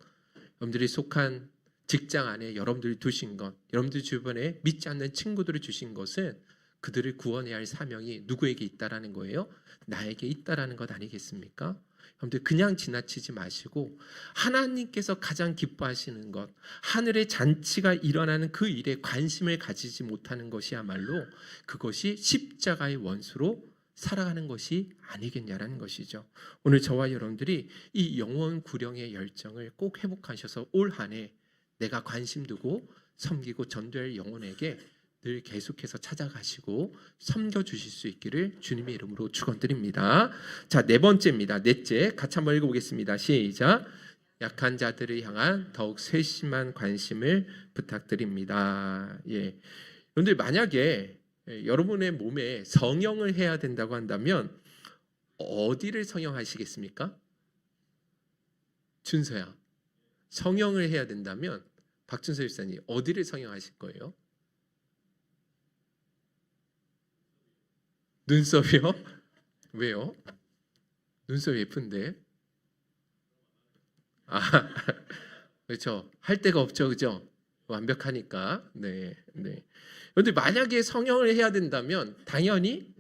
여러분들이 속한 직장 안에 여러분들이 두신 것, 여러분들 주변에 믿지 않는 친구들을 주신 것은 그들을 구원해야 할 사명이 누구에게 있다라는 거예요? 나에게 있다라는 것 아니겠습니까? 여러분들 그냥 지나치지 마시고 하나님께서 가장 기뻐하시는 것, 하늘의 잔치가 일어나는 그 일에 관심을 가지지 못하는 것이야말로 그것이 십자가의 원수로 살아가는 것이 아니겠냐라는 것이죠. 오늘 저와 여러분들이 이 영혼 구령의 열정을 꼭 회복하셔서 올 한 해 내가 관심 두고 섬기고 전도할 영혼에게 늘 계속해서 찾아가시고 섬겨주실 수 있기를 주님의 이름으로 축원드립니다. 자, 네 번째입니다. 넷째, 같이 한번 읽어보겠습니다. 시작. 약한 자들을 향한 더욱 세심한 관심을 부탁드립니다. 여러분들 만약에 여러분의 몸에 성형을 해야 된다고 한다면 어디를 성형하시겠습니까? 준서야, 성형을 해야 된다면 박준서 집사님 어디를 성형하실 거예요? 눈썹이요? 왜요? 눈썹 예쁜데. 그렇죠. 할 데가 없죠, 그죠? 완벽하니까. 네. 그런데 만약에 성형을 해야 된다면 당연히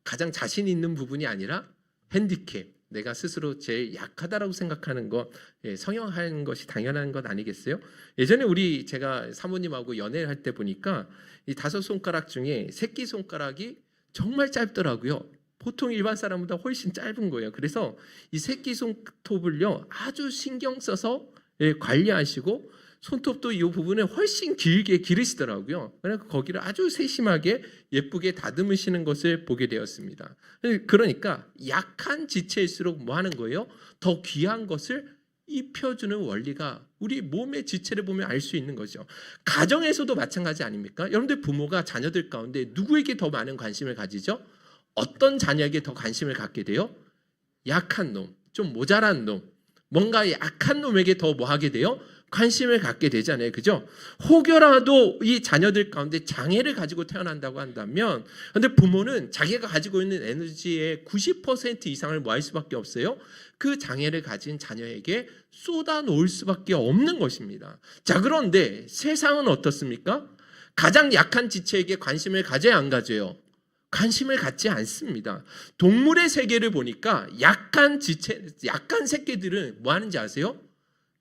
가장 자신 있는 부분이 아니라 핸디캡, 내가 스스로 제일 약하다라고 생각하는 것, 성형하는 것이 당연한 것 아니겠어요? 예전에 제가 사모님하고 연애를 할 때 보니까 이 5손가락 중에 새끼 손가락이 정말 짧더라고요. 보통 일반 사람보다 훨씬 짧은 거예요. 그래서 이 새끼 손톱을요 아주 신경 써서 관리하시고 손톱도 이 부분에 훨씬 길게 기르시더라고요. 그래서 거기를 아주 세심하게 예쁘게 다듬으시는 것을 보게 되었습니다. 그러니까 약한 지체일수록 뭐 하는 거예요? 더 귀한 것을 입혀주는 원리가 우리 몸의 지체를 보면 알 수 있는 거죠. 가정에서도 마찬가지 아닙니까? 여러분들 부모가 자녀들 가운데 누구에게 더 많은 관심을 가지죠? 어떤 자녀에게 더 관심을 갖게 돼요? 약한 놈, 좀 모자란 놈, 뭔가 약한 놈에게 더 뭐 하게 돼요? 관심을 갖게 되잖아요. 그죠? 혹여라도 이 자녀들 가운데 장애를 가지고 태어난다고 한다면, 근데 부모는 자기가 가지고 있는 에너지의 90% 이상을 뭐 할 수밖에 없어요? 그 장애를 가진 자녀에게 쏟아 놓을 수밖에 없는 것입니다. 자, 그런데 세상은 어떻습니까? 가장 약한 지체에게 관심을 가져야 안 가져요? 관심을 갖지 않습니다. 동물의 세계를 보니까 약한 새끼들은 뭐 하는지 아세요?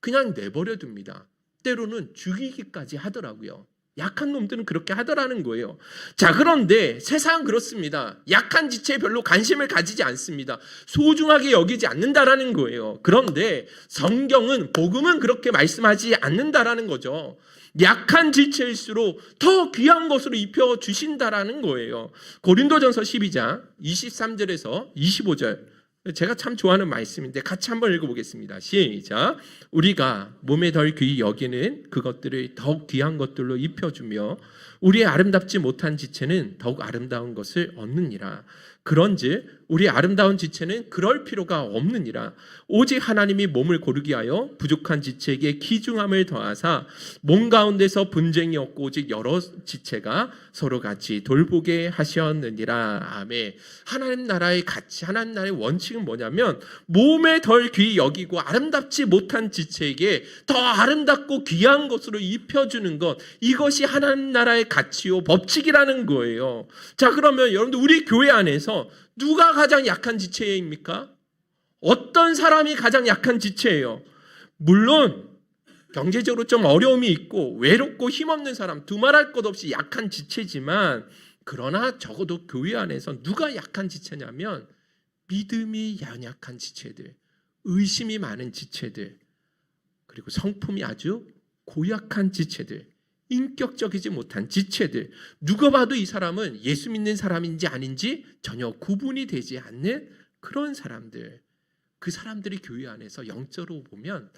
그냥 내버려 둡니다. 때로는 죽이기까지 하더라고요. 약한 놈들은 그렇게 하더라는 거예요. 자, 그런데 세상은 그렇습니다. 약한 지체에 별로 관심을 가지지 않습니다. 소중하게 여기지 않는다라는 거예요. 그런데 성경은, 복음은 그렇게 말씀하지 않는다라는 거죠. 약한 지체일수록 더 귀한 것으로 입혀주신다라는 거예요. 고린도전서 12장 23절에서 25절, 제가 참 좋아하는 말씀인데 같이 한번 읽어보겠습니다. 시작. 우리가 몸에 덜 귀히 여기는 그것들을 더욱 귀한 것들로 입혀주며 우리의 아름답지 못한 지체는 더욱 아름다운 것을 얻느니라. 그런즉 우리 아름다운 지체는 그럴 필요가 없느니라. 오직 하나님이 몸을 고르게 하여 부족한 지체에게 귀중함을 더하사 몸 가운데서 분쟁이 없고 오직 여러 지체가 서로 같이 돌보게 하셨느니라. 아멘. 하나님 나라의 가치, 하나님 나라의 원칙은 뭐냐면 몸에 덜 귀히 여기고 아름답지 못한 지체에게 더 아름답고 귀한 것으로 입혀주는 것, 이것이 하나님 나라의 가치요 법칙이라는 거예요. 자, 그러면 여러분들 우리 교회 안에서 누가 가장 약한 지체입니까? 어떤 사람이 가장 약한 지체예요? 물론 경제적으로 좀 어려움이 있고 외롭고 힘없는 사람, 두말할 것 없이 약한 지체지만, 그러나 적어도 교회 안에서 누가 약한 지체냐면 믿음이 연약한 지체들, 의심이 많은 지체들, 그리고 성품이 아주 고약한 지체들, 인격적이지 못한 지체들, 누가 봐도 이 사람은 예수 믿는 사람인지 아닌지 전혀 구분이 되지 않는 그런 사람들, 그 사람들이 교회 안에서 영적으로 보면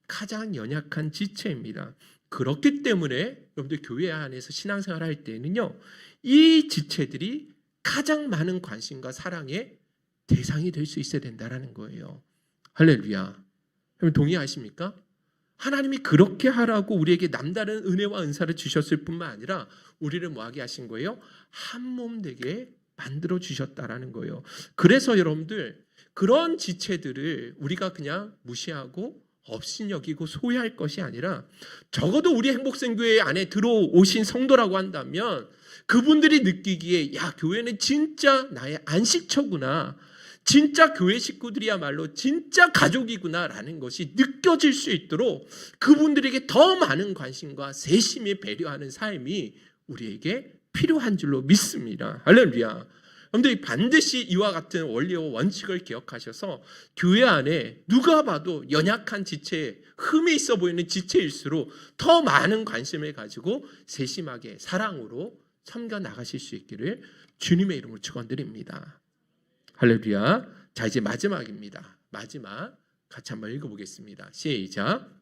가장 연약한 지체입니다. 그렇기 때문에 여러분들 교회 안에서 신앙생활 할 때는요, 이 지체들이 가장 많은 관심과 사랑의 대상이 될 수 있어야 된다는 거예요. 할렐루야. 여러분 동의하십니까? 하나님이 그렇게 하라고 우리에게 남다른 은혜와 은사를 주셨을 뿐만 아니라 우리를 뭐하게 하신 거예요? 한 몸 되게 만들어 주셨다라는 거예요. 그래서 여러분들 그런 지체들을 우리가 그냥 무시하고 업신여기고 소외할 것이 아니라, 적어도 우리 행복생교회 안에 들어오신 성도라고 한다면 그분들이 느끼기에 야, 교회는 진짜 나의 안식처구나, 진짜 교회 식구들이야말로 진짜 가족이구나 라는 것이 느껴질 수 있도록 그분들에게 더 많은 관심과 세심히 배려하는 삶이 우리에게 필요한 줄로 믿습니다. 할렐루야. 여러분들이 반드시 이와 같은 원리와 원칙을 기억하셔서 교회 안에 누가 봐도 연약한 지체, 흠이 있어 보이는 지체일수록 더 많은 관심을 가지고 세심하게 사랑으로 섬겨 나가실 수 있기를 주님의 이름으로 축원드립니다. 할렐루야. 자, 이제 마지막입니다. 마지막 같이 한번 읽어보겠습니다. 시작.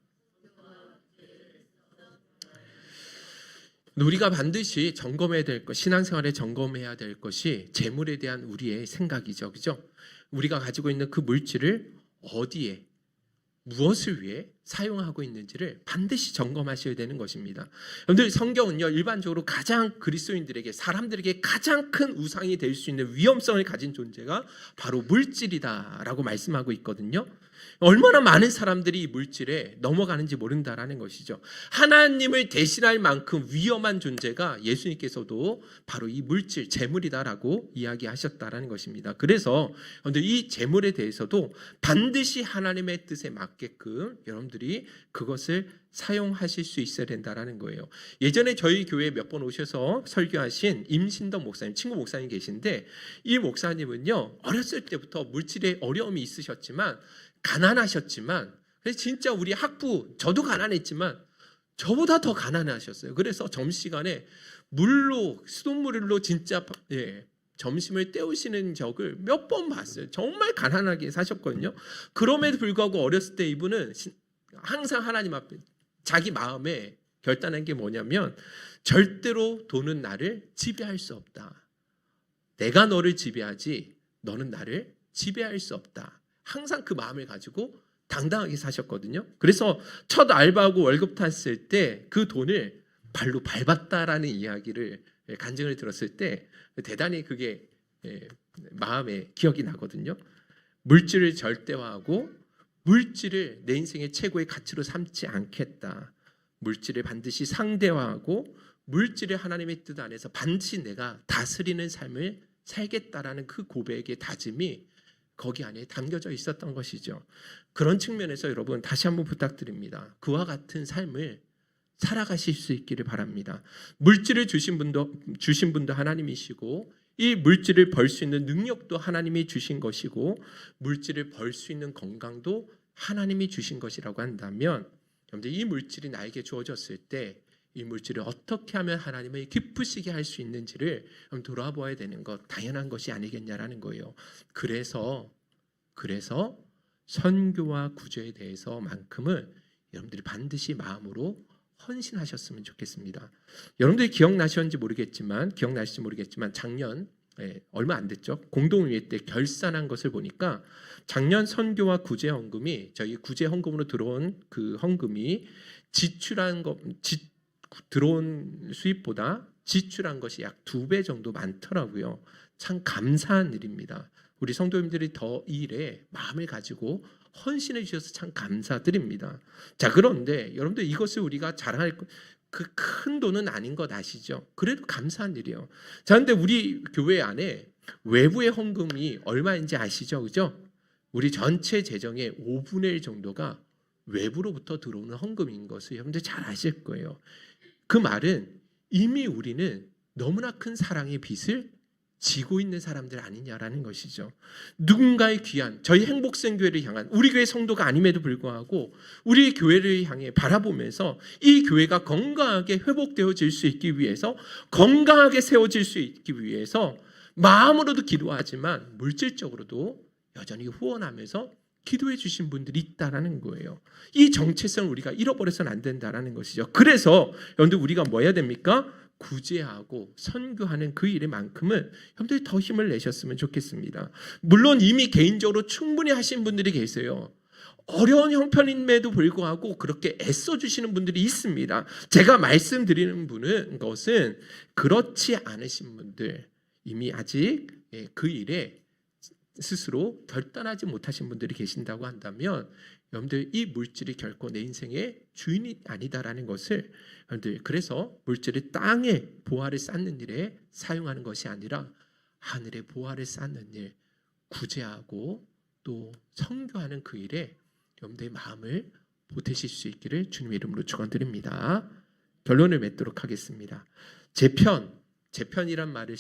우리가 반드시 점검해야 될 것, 신앙생활에 점검해야 될 것이 재물에 대한 우리의 생각이죠. 그죠? 우리가 가지고 있는 그 물질을 어디에, 무엇을 위해 사용하고 있는지를 반드시 점검하셔야 되는 것입니다. 여러분들 성경은요, 일반적으로 가장 그리스도인들에게, 사람들에게 가장 큰 우상이 될 수 있는 위험성을 가진 존재가 바로 물질이다라고 말씀하고 있거든요. 얼마나 많은 사람들이 이 물질에 넘어가는지 모른다라는 것이죠. 하나님을 대신할 만큼 위험한 존재가 예수님께서도 바로 이 물질, 재물이다라고 이야기하셨다라는 것입니다. 그래서 이 재물에 대해서도 반드시 하나님의 뜻에 맞게끔 여러분들이 그것을 사용하실 수 있어야 된다라는 거예요. 예전에 저희 교회에 몇 번 오셔서 설교하신 임신덕 목사님, 친구 목사님 계신데, 이 목사님은요, 어렸을 때부터 물질에 어려움이 있으셨지만, 가난하셨지만, 그래서 진짜 우리 학부, 저도 가난했지만 저보다 더 가난하셨어요. 그래서 점심시간에 물로, 수돗물로 진짜 점심을 때우시는 적을 몇 번 봤어요. 정말 가난하게 사셨거든요. 그럼에도 불구하고 어렸을 때 이분은 항상 하나님 앞에 자기 마음에 결단한 게 뭐냐면, 절대로 돈은 나를 지배할 수 없다. 내가 너를 지배하지 너는 나를 지배할 수 없다. 항상 그 마음을 가지고 당당하게 사셨거든요. 그래서 첫 알바하고 월급 탔을 때 그 돈을 발로 밟았다라는 이야기를, 간증을 들었을 때 대단히 그게 마음에 기억이 나거든요. 물질을 절대화하고 물질을 내 인생의 최고의 가치로 삼지 않겠다. 물질을 반드시 상대화하고 물질을 하나님의 뜻 안에서 반드시 내가 다스리는 삶을 살겠다라는 그 고백의 다짐이 거기 안에 담겨져 있었던 것이죠. 그런 측면에서 여러분 다시 한번 부탁드립니다. 그와 같은 삶을 살아가실 수 있기를 바랍니다. 물질을 주신 분도 하나님이시고, 이 물질을 벌 수 있는 능력도 하나님이 주신 것이고, 물질을 벌 수 있는 건강도 하나님이 주신 것이라고 한다면, 여러분들 이 물질이 나에게 주어졌을 때 이 물질을 어떻게 하면 하나님을 기쁘시게 할 수 있는지를 돌아보아야 되는 것, 당연한 것이 아니겠냐라는 거예요. 그래서 선교와 구제에 대해서만큼은 여러분들이 반드시 마음으로 헌신하셨으면 좋겠습니다. 여러분들이 기억나실지 모르겠지만 작년 얼마 안 됐죠. 공동회의 때 결산한 것을 보니까 작년 선교와 구제 헌금이, 저희 구제 헌금으로 들어온 그 헌금이 들어온 수입보다 지출한 것이 약 2배 정도 많더라고요. 참 감사한 일입니다. 우리 성도님들이 더 이 일에 마음을 가지고 헌신해 주셔서 참 감사드립니다. 자, 그런데 여러분들 이것을 우리가 자랑할 그 큰 돈은 아닌 것 아시죠? 그래도 감사한 일이에요. 자, 근데 우리 교회 안에 외부의 헌금이 얼마인지 아시죠? 그죠? 우리 전체 재정의 5분의 1 정도가 외부로부터 들어오는 헌금인 것을 여러분들 잘 아실 거예요. 그 말은 이미 우리는 너무나 큰 사랑의 빚을 지고 있는 사람들 아니냐라는 것이죠. 누군가의 귀한 저희 행복생교회를 향한 우리 교회 성도가 아님에도 불구하고 우리 교회를 향해 바라보면서 이 교회가 건강하게 회복되어질 수 있기 위해서, 건강하게 세워질 수 있기 위해서 마음으로도 기도하지만 물질적으로도 여전히 후원하면서 기도해 주신 분들이 있다라는 거예요. 이 정체성을 우리가 잃어버려서는 안 된다라는 것이죠. 그래서 여러분들 우리가 뭐 해야 됩니까? 구제하고 선교하는 그 일에만큼은 여러분들이 더 힘을 내셨으면 좋겠습니다. 물론 이미 개인적으로 충분히 하신 분들이 계세요. 어려운 형편임에도 불구하고 그렇게 애써주시는 분들이 있습니다. 제가 말씀드리는 것은 그렇지 않으신 분들, 이미 아직 그 일에 스스로 결단하지 못하신 분들이 계신다고 한다면 여러분들 이 물질이 결코 내 인생의 주인이 아니다라는 것을 여러분들, 그래서 물질을 땅에 보화를 쌓는 일에 사용하는 것이 아니라 하늘에 보화를 쌓는 일, 구제하고 또 선교하는 그 일에 여러분들의 마음을 보태실 수 있기를 주님의 이름으로 축원드립니다. 결론을 맺도록 하겠습니다. 재편이란 말을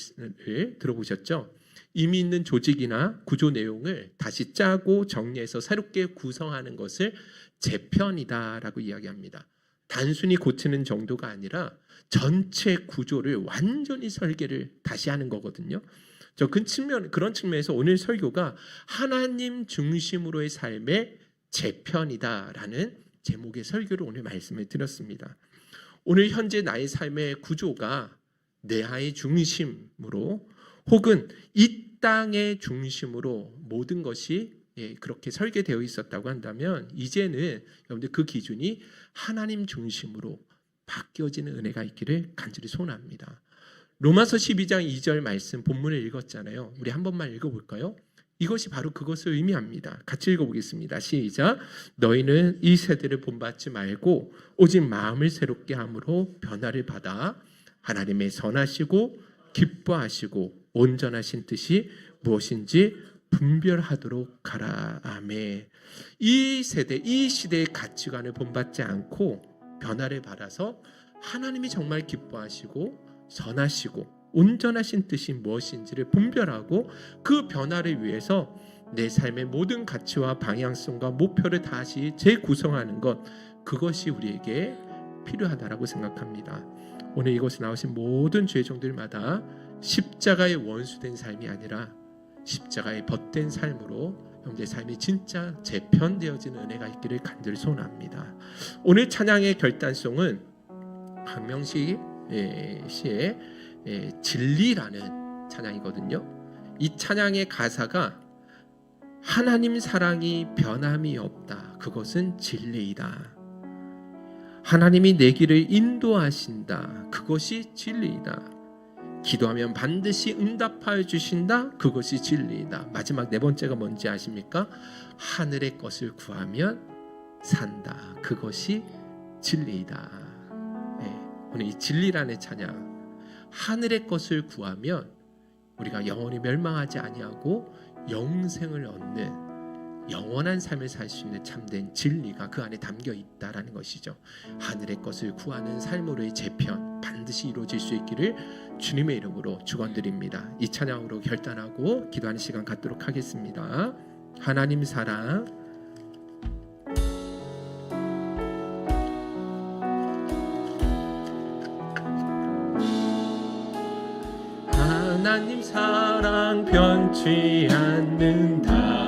들어보셨죠? 이미 있는 조직이나 구조 내용을 다시 짜고 정리해서 새롭게 구성하는 것을 재편이다라고 이야기합니다. 단순히 고치는 정도가 아니라 전체 구조를 완전히 설계를 다시 하는 거거든요. 그런 측면에서 오늘 설교가 하나님 중심으로의 삶의 재편이다라는 제목의 설교로 오늘 말씀을 드렸습니다. 오늘 현재 나의 삶의 구조가 내하의 중심으로 혹은 이 땅의 중심으로 모든 것이 그렇게 설계되어 있었다고 한다면 이제는 여러분들 그 기준이 하나님 중심으로 바뀌어지는 은혜가 있기를 간절히 소원합니다. 로마서 12장 2절 말씀 본문을 읽었잖아요. 우리 한 번만 읽어볼까요? 이것이 바로 그것을 의미합니다. 같이 읽어보겠습니다. 시작. 너희는 이 세대를 본받지 말고 오직 마음을 새롭게 함으로 변화를 받아 하나님의 선하시고 기뻐하시고 온전하신 뜻이 무엇인지 분별하도록 하라. 아멘. 이 세대, 이 시대의 가치관을 본받지 않고 변화를 받아서 하나님이 정말 기뻐하시고 선하시고 온전하신 뜻이 무엇인지를 분별하고 그 변화를 위해서 내 삶의 모든 가치와 방향성과 목표를 다시 재구성하는 것, 그것이 우리에게 필요하다라고 생각합니다. 오늘 이곳에 나오신 모든 죄종들마다 십자가의 원수된 삶이 아니라 십자가의 벗된 삶으로 여러분의 삶이 진짜 재편되어지는 은혜가 있기를 간절히 소원합니다. 오늘 찬양의 결단송은 박명식 씨의 진리라는 찬양이거든요. 이 찬양의 가사가 하나님 사랑이 변함이 없다. 그것은 진리이다. 하나님이 내 길을 인도하신다. 그것이 진리이다. 기도하면 반드시 응답하여 주신다. 그것이 진리이다. 마지막 네 번째가 뭔지 아십니까? 하늘의 것을 구하면 산다. 그것이 진리이다. 오늘 이 진리라는 찬양, 하늘의 것을 구하면 우리가 영원히 멸망하지 아니하고 영생을 얻는 영원한 삶을 살 수 있는 참된 진리가 그 안에 담겨 있다라는 것이죠. 하늘의 것을 구하는 삶으로의 재편 반드시 이루어질 수 있기를 주님의 이름으로 축원드립니다. 이 찬양으로 결단하고 기도하는 시간 갖도록 하겠습니다. 하나님 사랑, 하나님 사랑 변치 않는다.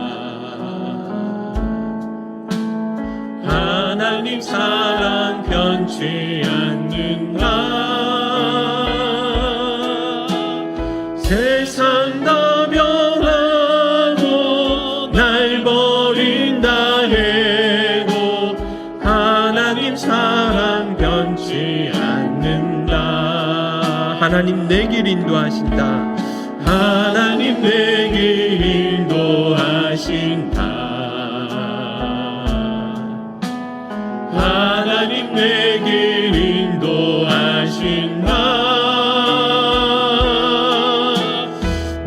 하나님 사랑 변치 않는다. 세상 다 변하고 날 버린다 해도 하나님 사랑 변치 않는다. 하나님 내 길 인도하신다. 하나님 내 길 인도하신다. 하나님 내 길 인도하신다.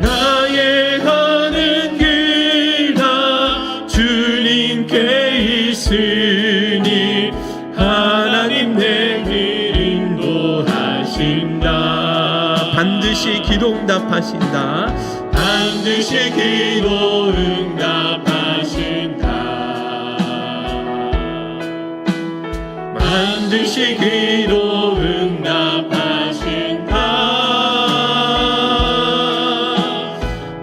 나의 가는 길 다 주님께 있으니 반드시 기도 응답하신다. 반드시 기도 응답하신다. 반드시 기도 응답하신다.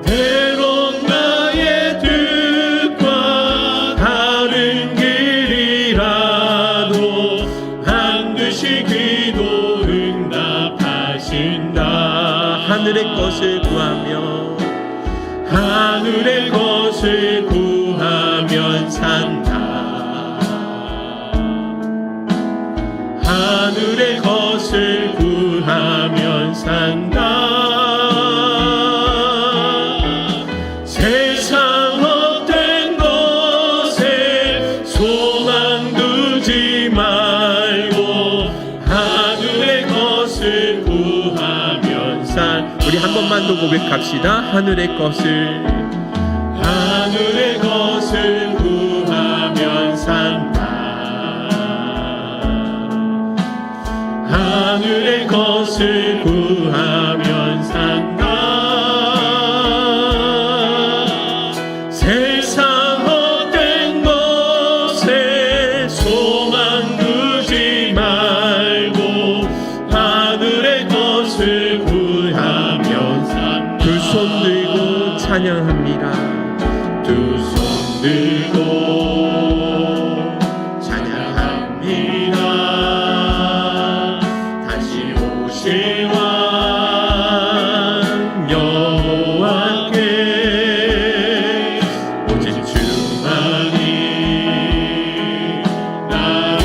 때론 나의 뜻과 다른 길이라도 반드시 기도 응답하신다. 하늘의 것을 구하며 하늘의 것을 구하면 산다. 하늘의 것을 구하면 산다. 세상 헛된 것에 소망 두지 말고 하늘의 것을 구하면 산다. 우리 한 번만 더 고백합시다. 하늘의 것을 구하면 산다. 하늘의 것을 구하면 산다. 세상 헛된 것에 소망 두지 말고 하늘의 것을 구하면 산다. 두 손 들고 찬양합니다. 두 손 들고 찬양합니다. 다시 오실 왕 여호와께 오직 주만이 나를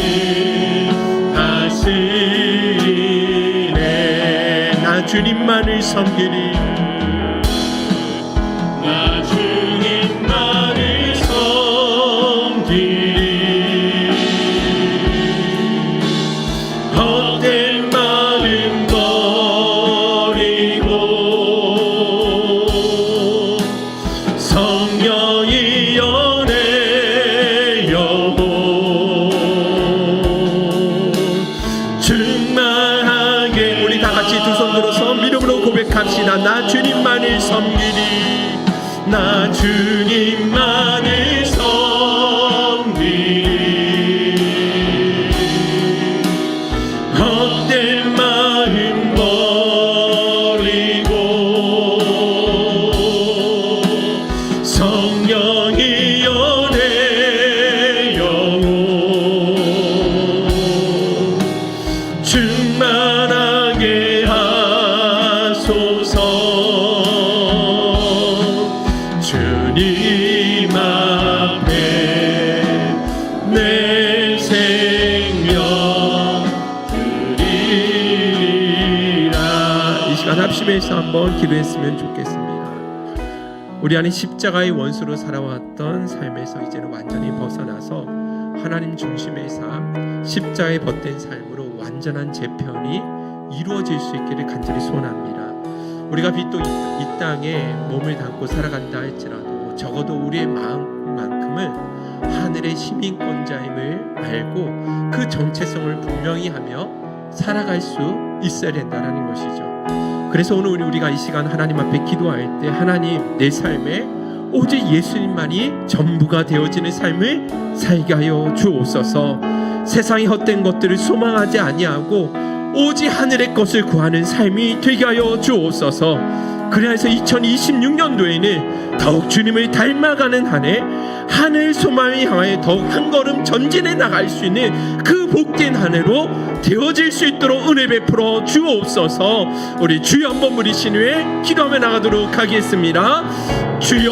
다스리네. 나 주님만을 섬기리. 나 주님만을 섬기리. 헛된 마음 버리고 성령의 연애 영혼 충만하게. 우리 다 같이 두 손 들어서 믿음으로 고백합시다. 나 주님만을 섬기리. 나 주님만을 섬기리. 헛된 마음 버리고 성령의 연애 영혼 충만하게 하소서. 주님 앞에 내 생명 드리리라. 이 시간 합심해서 한번 기도했으면 좋겠습니다. 우리 안에 십자가의 원수로 살아왔던 삶에서 이제는 완전히 벗어나서 하나님 중심의 삶, 십자가에 벗된 삶으로 완전한 재편이 이루어질 수 있기를 간절히 소원합니다. 우리가 비록 이 땅에 몸을 담고 살아간다 할지라도 적어도 우리의 마음만큼은 하늘의 시민권자임을 알고 그 정체성을 분명히 하며 살아갈 수 있어야 된다는 것이죠. 그래서 오늘 우리가 이 시간 하나님 앞에 기도할 때 하나님, 내 삶에 오직 예수님만이 전부가 되어지는 삶을 살게 하여 주옵소서. 세상의 헛된 것들을 소망하지 아니하고 오직 하늘의 것을 구하는 삶이 되게 하여 주옵소서. 그래서 2026년도에는 더욱 주님을 닮아가는 한 해, 하늘 소망을 향하여 더욱 한 걸음 전진해 나갈 수 있는 그 복된 한 해로 되어질 수 있도록 은혜 베풀어 주옵소서. 우리 주여 한번 부르신 후에 기도하며 나가도록 하겠습니다. 주여.